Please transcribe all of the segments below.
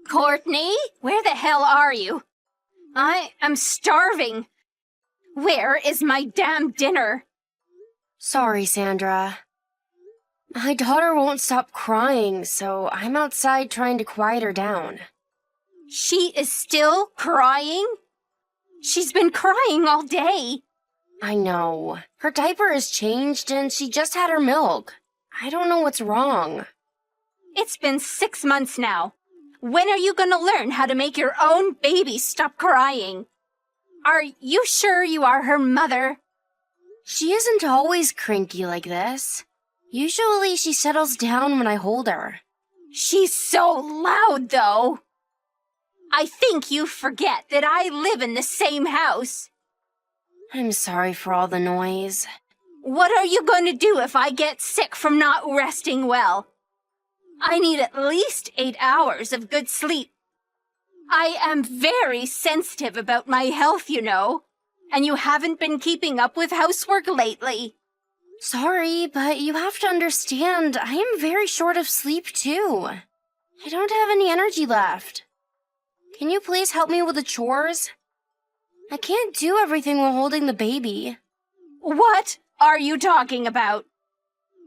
Courtney, where the hell are you? I am starving. Where is my damn dinner? Sorry, Sandra. My daughter won't stop crying, so I'm outside trying to quiet her down. She is still crying? She's been crying all day. I know. Her diaper is changed and she just had her milk. I don't know what's wrong. It's been 6 months now. When are you gonna learn how to make your own baby stop crying? Are you sure you are her mother? She isn't always cranky like this. Usually she settles down when I hold her. She's so loud, though. I think you forget that I live in the same house. I'm sorry for all the noise. What are you going to do if I get sick from not resting well? I need at least 8 hours of good sleep. I am very sensitive about my health, you know, and you haven't been keeping up with housework lately. Sorry, but you have to understand, I am very short of sleep too. I don't have any energy left. Can you please help me with the chores? I can't do everything while holding the baby. What are you talking about?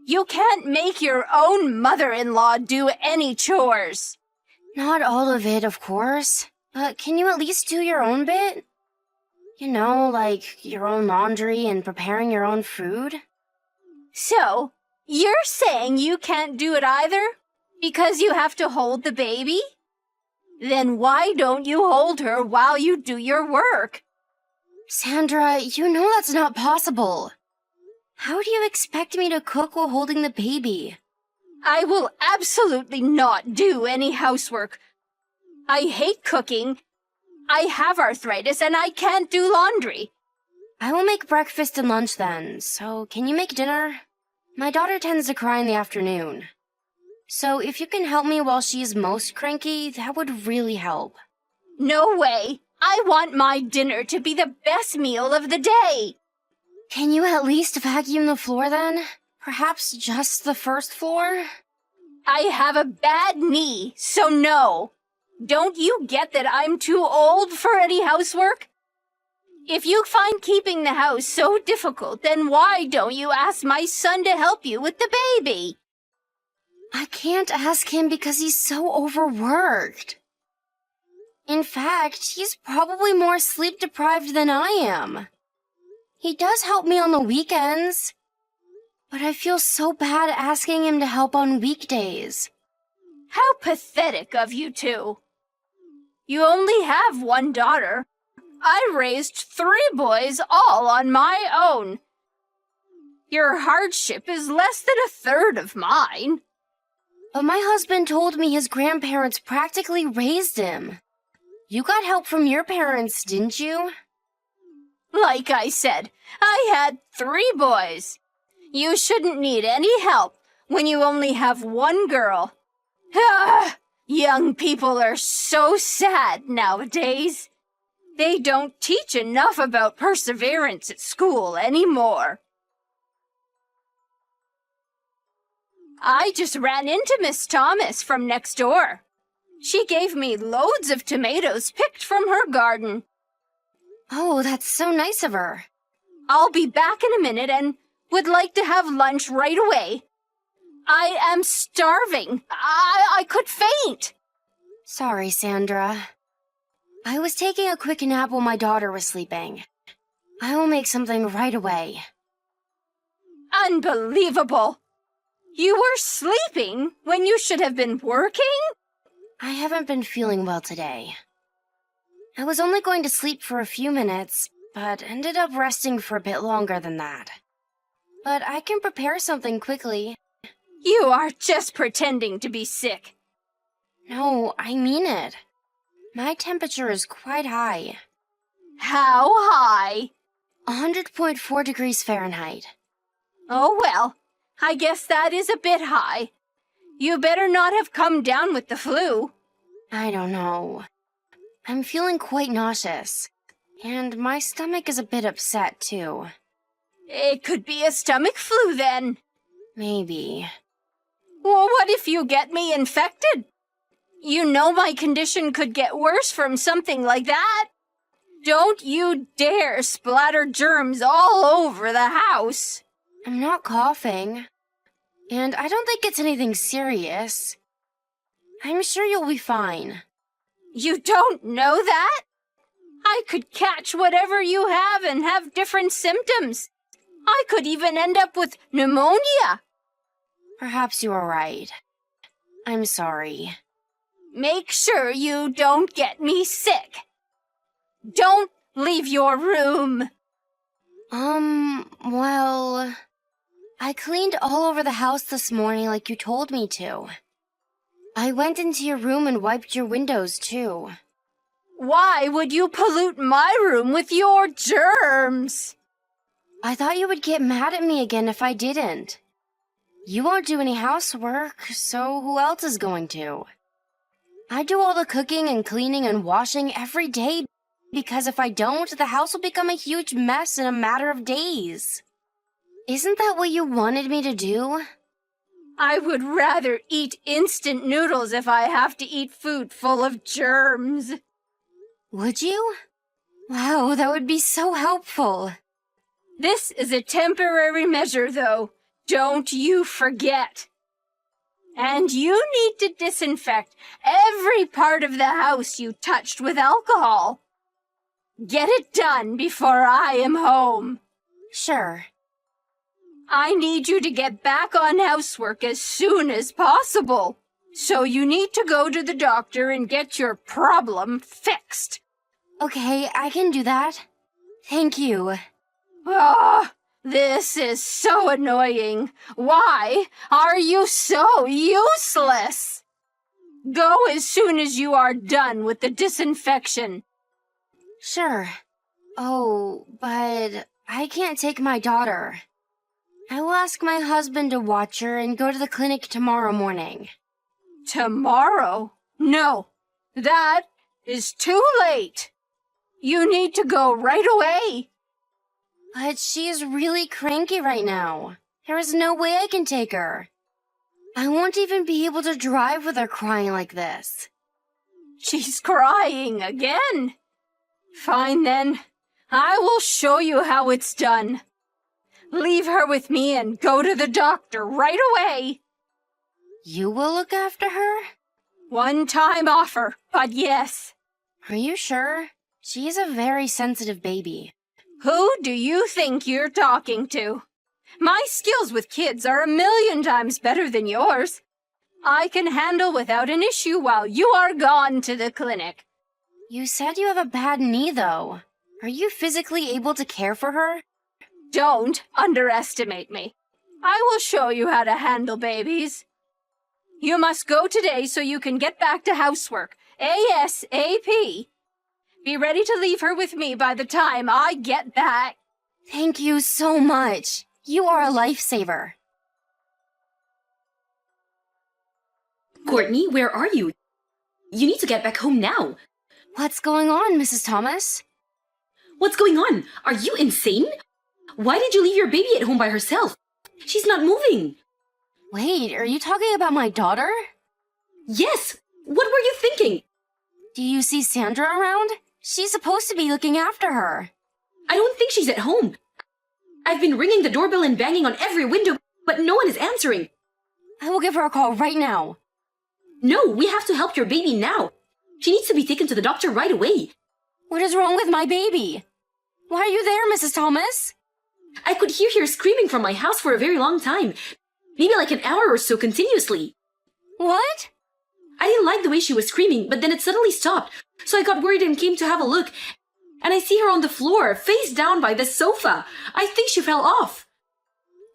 You can't make your own mother-in-law do any chores. Not all of it, of course. But can you at least do your own bit? You know, like your own laundry and preparing your own food? So, you're saying you can't do it either? Because you have to hold the baby? Then why don't you hold her while you do your work? Sandra, you know that's not possible. How do you expect me to cook while holding the baby? I will absolutely not do any housework. I hate cooking. I have arthritis and I can't do laundry. I will make breakfast and lunch then, so can you make dinner? My daughter tends to cry in the afternoon. So if you can help me while she's most cranky, that would really help. No way. I want my dinner to be the best meal of the day. Can you at least vacuum the floor then? Perhaps just the first floor? I have a bad knee, so no. Don't you get that I'm too old for any housework? If you find keeping the house so difficult, then why don't you ask my son to help you with the baby? I can't ask him because he's so overworked. In fact, he's probably more sleep-deprived than I am. He does help me on the weekends, but I feel so bad asking him to help on weekdays. How pathetic of you two. You only have one daughter. I raised 3 boys all on my own. Your hardship is less than 1/3 of mine. But my husband told me his grandparents practically raised him. You got help from your parents, didn't you? Like I said, I had 3 boys. You shouldn't need any help when you only have one girl. Ah, young people are so sad nowadays. They don't teach enough about perseverance at school anymore. I just ran into Miss Thomas from next door. She gave me loads of tomatoes picked from her garden. Oh, that's so nice of her. I'll be back in a minute and would like to have lunch right away. I am starving. I could faint. Sorry, Sandra. I was taking a quick nap while my daughter was sleeping. I will make something right away. Unbelievable. You were sleeping when you should have been working? I haven't been feeling well today. I was only going to sleep for a few minutes, but ended up resting for a bit longer than that. But I can prepare something quickly. You are just pretending to be sick. No, I mean it. My temperature is quite high. How high? 100.4 degrees Fahrenheit. Oh well, I guess that is a bit high. You better not have come down with the flu. I don't know. I'm feeling quite nauseous, and my stomach is a bit upset too. It could be a stomach flu then. Maybe. Well, what if you get me infected? You know my condition could get worse from something like that. Don't you dare splatter germs all over the house. I'm not coughing. And I don't think it's anything serious. I'm sure you'll be fine. You don't know that? I could catch whatever you have and have different symptoms. I could even end up with pneumonia. Perhaps you are right. I'm sorry. Make sure you don't get me sick. Don't leave your room. Well, I cleaned all over the house this morning like you told me to. I went into your room and wiped your windows too. Why would you pollute my room with your germs? I thought you would get mad at me again if I didn't. You won't do any housework, so who else is going to? I do all the cooking and cleaning and washing every day because if I don't, the house will become a huge mess in a matter of days. Isn't that what you wanted me to do? I would rather eat instant noodles if I have to eat food full of germs. Would you? Wow, that would be so helpful. This is a temporary measure, though. Don't you forget. And you need to disinfect every part of the house you touched with alcohol. Get it done before I am home. Sure. I need you to get back on housework as soon as possible. So you need to go to the doctor and get your problem fixed. Okay, I can do that. Thank you. Ah, this is so annoying. Why are you so useless? Go as soon as you are done with the disinfection. Sure. Oh, but I can't take my daughter. I will ask my husband to watch her and go to the clinic tomorrow morning. Tomorrow? No, that is too late. You need to go right away. But she is really cranky right now. There is no way I can take her. I won't even be able to drive with her crying like this. She's crying again. Fine then. I will show you how it's done. Leave her with me and go to the doctor right away. You will look after her? One-time offer, but yes. Are you sure? She is a very sensitive baby. Who do you think you're talking to? My skills with kids are 1,000,000 times better than yours. I can handle without an issue while you are gone to the clinic. You said you have a bad knee, though. Are you physically able to care for her? Don't underestimate me. I will show you how to handle babies. You must go today so you can get back to housework, ASAP. Be ready to leave her with me by the time I get back. Thank you so much. You are a lifesaver. Courtney, where are you? You need to get back home now. What's going on, Mrs. Thomas? What's going on? Are you insane? Why did you leave your baby at home by herself? She's not moving. Wait, are you talking about my daughter? Yes. What were you thinking? Do you see Sandra around? She's supposed to be looking after her. I don't think she's at home. I've been ringing the doorbell and banging on every window, but no one is answering. I will give her a call right now. No, we have to help your baby now. She needs to be taken to the doctor right away. What is wrong with my baby? Why are you there, Mrs. Thomas? I could hear her screaming from my house for a very long time. Maybe like an hour or so continuously. What? I didn't like the way she was screaming, but then it suddenly stopped. So I got worried and came to have a look. And I see her on the floor, face down by the sofa. I think she fell off.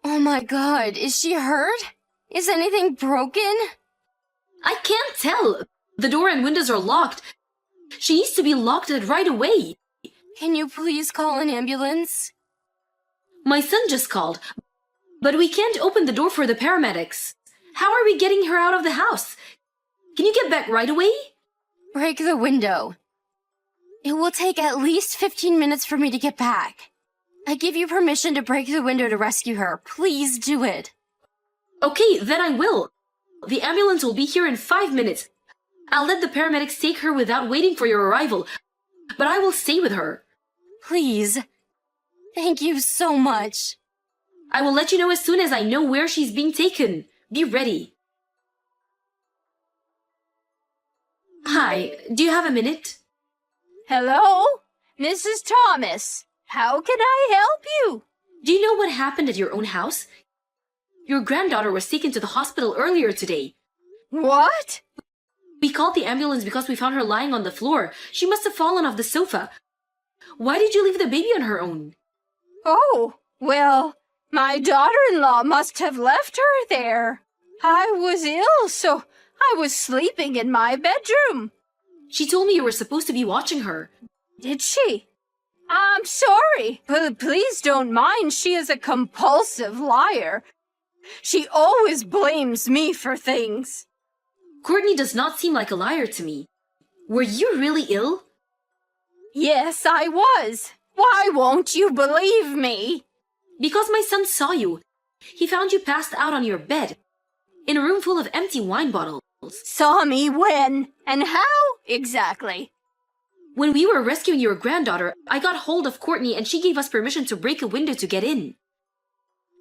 Oh my God, is she hurt? Is anything broken? I can't tell. The door and windows are locked. She needs to be locked right away. Can you please call an ambulance? My son just called, but we can't open the door for the paramedics. How are we getting her out of the house? Can you get back right away? Break the window. It will take at least 15 minutes for me to get back. I give you permission to break the window to rescue her. Please do it. Okay, then I will. The ambulance will be here in 5 minutes. I'll let the paramedics take her without waiting for your arrival, but I will stay with her. Please. Thank you so much. I will let you know as soon as I know where she's being taken. Be ready. Hi, do you have a minute? Hello? Mrs. Thomas, how can I help you? Do you know what happened at your own house? Your granddaughter was taken to the hospital earlier today. What? We called the ambulance because we found her lying on the floor. She must have fallen off the sofa. Why did you leave the baby on her own? Oh, well, my daughter-in-law must have left her there. I was ill, so I was sleeping in my bedroom. She told me you were supposed to be watching her. Did she? I'm sorry, but please don't mind. She is a compulsive liar. She always blames me for things. Courtney does not seem like a liar to me. Were you really ill? Yes, I was. Why won't you believe me? Because my son saw you. He found you passed out on your bed, in a room full of empty wine bottles. Saw me when? And how exactly? When we were rescuing your granddaughter, I got hold of Courtney and she gave us permission to break a window to get in.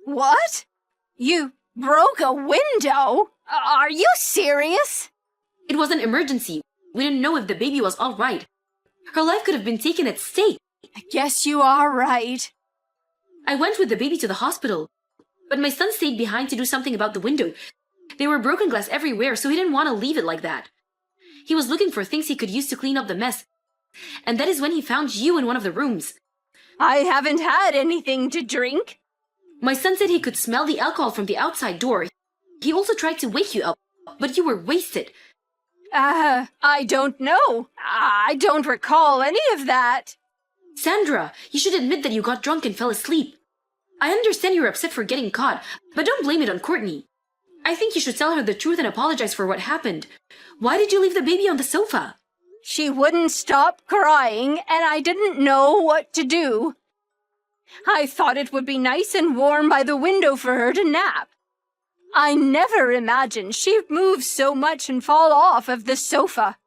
What? You broke a window? Are you serious? It was an emergency. We didn't know if the baby was all right. Her life could have been taken at stake. I guess you are right. I went with the baby to the hospital, but my son stayed behind to do something about the window. There were broken glass everywhere, so he didn't want to leave it like that. He was looking for things he could use to clean up the mess, and that is when he found you in one of the rooms. I haven't had anything to drink. My son said he could smell the alcohol from the outside door. He also tried to wake you up, but you were wasted. I don't know. I don't recall any of that. Sandra, you should admit that you got drunk and fell asleep. I understand you're upset for getting caught, but don't blame it on Courtney. I think you should tell her the truth and apologize for what happened. Why did you leave the baby on the sofa? She wouldn't stop crying, and I didn't know what to do. I thought it would be nice and warm by the window for her to nap. I never imagined she'd move so much and fall off of the sofa.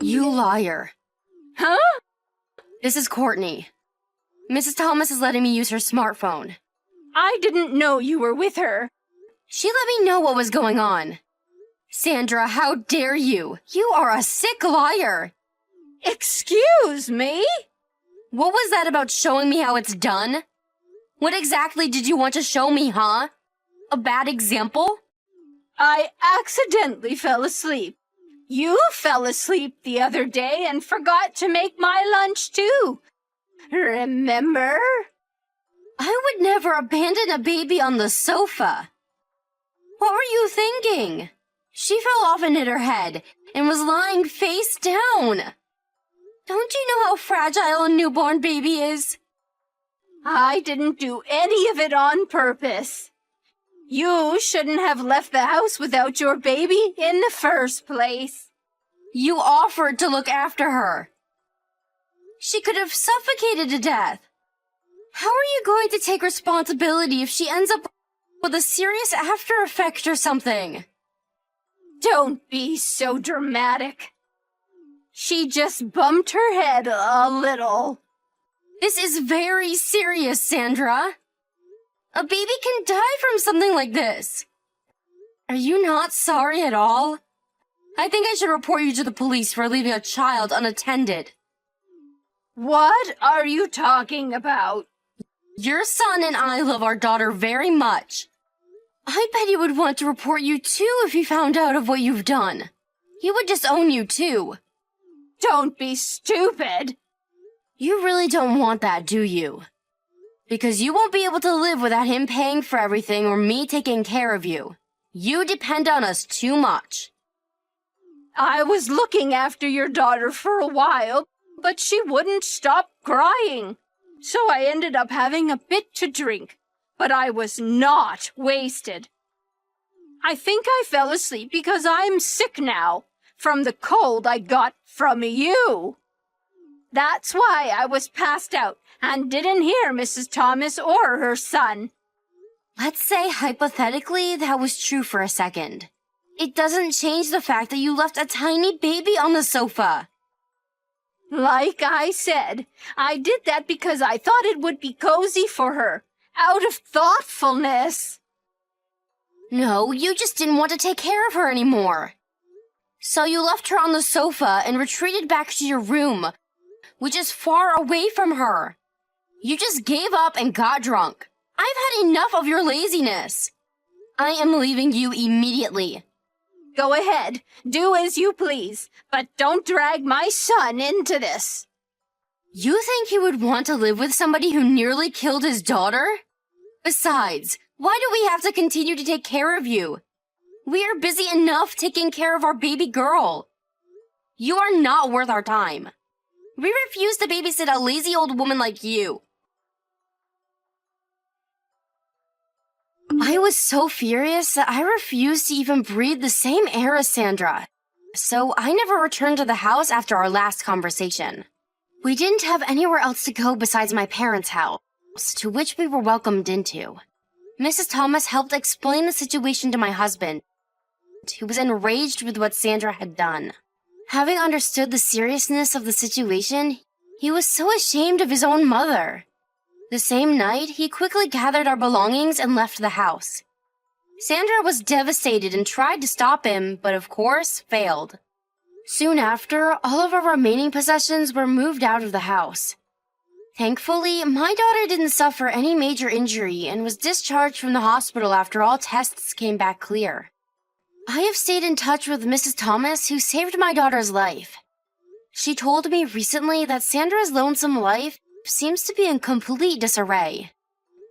You liar. Huh? This is Courtney. Mrs. Thomas is letting me use her smartphone. I didn't know you were with her. She let me know what was going on. Sandra, how dare you? You are a sick liar. Excuse me? What was that about showing me how it's done? What exactly did you want to show me, huh? A bad example? I accidentally fell asleep. You fell asleep the other day and forgot to make my lunch too. Remember? I would never abandon a baby on the sofa. What were you thinking? She fell off and hit her head and was lying face down. Don't you know how fragile a newborn baby is? I didn't do any of it on purpose. You shouldn't have left the house without your baby in the first place. You offered to look after her. She could have suffocated to death. How are you going to take responsibility if she ends up with a serious after effect or something? Don't be so dramatic. She just bumped her head a little. This is very serious, Sandra. A baby can die from something like this. Are you not sorry at all? I think I should report you to the police for leaving a child unattended. What are you talking about? Your son and I love our daughter very much. I bet he would want to report you too if he found out of what you've done. He would disown you too. Don't be stupid. You really don't want that, do you? Because you won't be able to live without him paying for everything or me taking care of you. You depend on us too much. I was looking after your daughter for a while, but she wouldn't stop crying. So I ended up having a bit to drink, but I was not wasted. I think I fell asleep because I'm sick now, from the cold I got from you. That's why I was passed out and didn't hear Mrs. Thomas or her son. Let's say hypothetically that was true for a second. It doesn't change the fact that you left a tiny baby on the sofa. Like I said, I did that because I thought it would be cozy for her, out of thoughtfulness. No, you just didn't want to take care of her anymore. So you left her on the sofa and retreated back to your room, which is far away from her. You just gave up and got drunk. I've had enough of your laziness. I am leaving you immediately. Go ahead, do as you please, but don't drag my son into this. You think you would want to live with somebody who nearly killed his daughter? Besides, why do we have to continue to take care of you? We are busy enough taking care of our baby girl. You are not worth our time. We refuse to babysit a lazy old woman like you. I was so furious that I refused to even breathe the same air as Sandra. So I never returned to the house after our last conversation. We didn't have anywhere else to go besides my parents' house, to which we were welcomed into. Mrs. Thomas helped explain the situation to my husband, who was enraged with what Sandra had done. Having understood the seriousness of the situation, he was so ashamed of his own mother. The same night, he quickly gathered our belongings and left the house. Sandra was devastated and tried to stop him, but of course, failed. Soon after, all of our remaining possessions were moved out of the house. Thankfully, my daughter didn't suffer any major injury and was discharged from the hospital after all tests came back clear. I have stayed in touch with Mrs. Thomas, who saved my daughter's life. She told me recently that Sandra's lonesome life seems to be in complete disarray.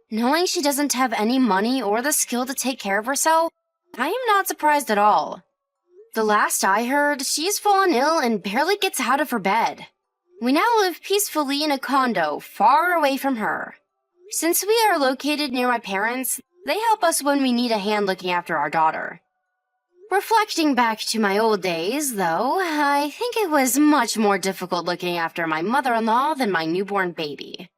Knowing she doesn't have any money or the skill to take care of herself, I am not surprised at all. The last I heard, she's fallen ill and barely gets out of her bed. We now live peacefully in a condo far away from her. Since we are located near my parents, they help us when we need a hand looking after our daughter. Reflecting back to my old days, though, I think it was much more difficult looking after my mother-in-law than my newborn baby.